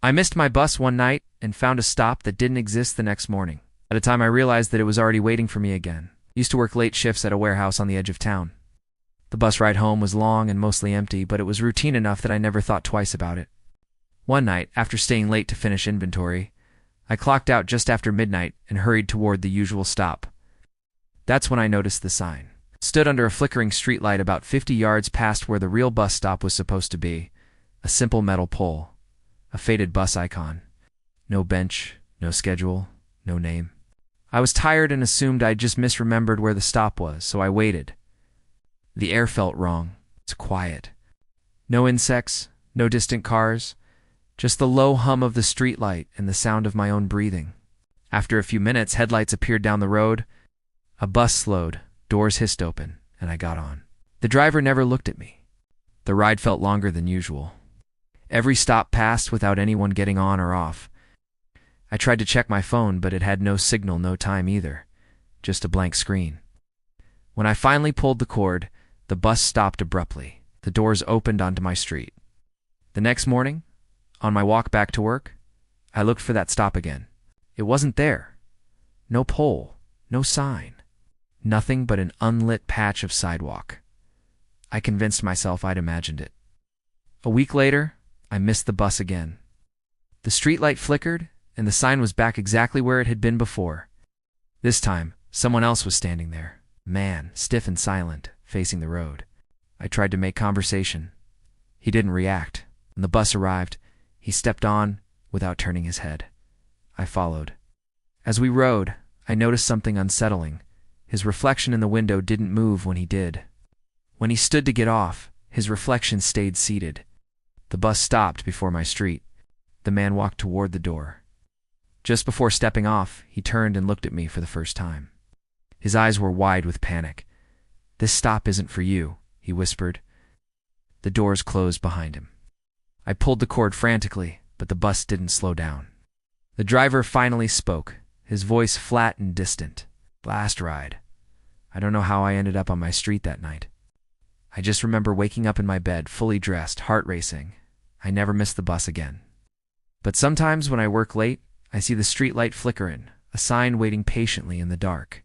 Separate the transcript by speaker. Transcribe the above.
Speaker 1: I missed my bus one night and found a stop that didn't exist the next morning. At the time, I realized that it was already waiting for me again. I used to work late shifts at a warehouse on the edge of town. The bus ride home was long and mostly empty, but it was routine enough that I never thought twice about it. One night, after staying late to finish inventory, I clocked out just after midnight and hurried toward the usual stop. That's when I noticed the sign. It stood under a flickering streetlight about 50 yards past where the real bus stop was supposed to be. A simple metal pole. A faded bus icon. No bench, no schedule, no name. I was tired and assumed I'd just misremembered where the stop was, so I waited. The air felt wrong. It's quiet. No insects, no distant cars, just the low hum of the streetlight and the sound of my own breathing. After a few minutes, headlights appeared down the road. A bus slowed, doors hissed open, and I got on. The driver never looked at me. The ride felt longer than usual. Every stop passed without anyone getting on or off. I tried to check my phone, but it had no signal, no time either. Just a blank screen. When I finally pulled the cord, the bus stopped abruptly. The doors opened onto my street. The next morning, on my walk back to work, I looked for that stop again. It wasn't there. No pole, no sign. Nothing but an unlit patch of sidewalk. I convinced myself I'd imagined it. A week later, I missed the bus again. The streetlight flickered, and the sign was back exactly where it had been before. This time, someone else was standing there. A man, stiff and silent, facing the road. I tried to make conversation. He didn't react. When the bus arrived, he stepped on without turning his head. I followed. As we rode, I noticed something unsettling. His reflection in the window didn't move when he did. When he stood to get off, his reflection stayed seated. The bus stopped before my street. The man walked toward the door. Just before stepping off, he turned and looked at me for the first time. His eyes were wide with panic. "This stop isn't for you," he whispered. The doors closed behind him. I pulled the cord frantically, but the bus didn't slow down. The driver finally spoke, his voice flat and distant. "Last ride. I don't know how I ended up on my street that night. I just remember waking up in my bed, fully dressed, heart racing. I never missed the bus again. But sometimes when I work late, I see the streetlight flickering, a sign waiting patiently in the dark.